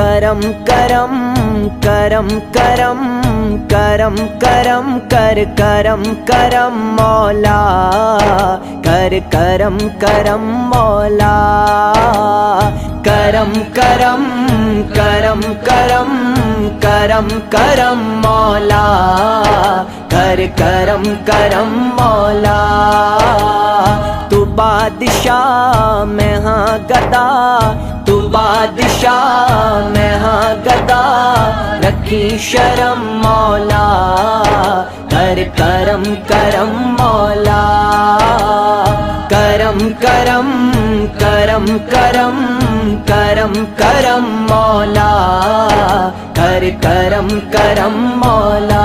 करम करम करम करम करम करम कर करम करम मौला, कर करम करम मौला। करम करम करम करम करम करम मौला, कर करम करम मौला। तू बादशाह मैं हाँ गदा, तू बादशाह मैं हाँ गदा, रखी शर्म मौला, कर करम करम मौला। करम करम करम करम करम करम मौला, कर करम करम मौला।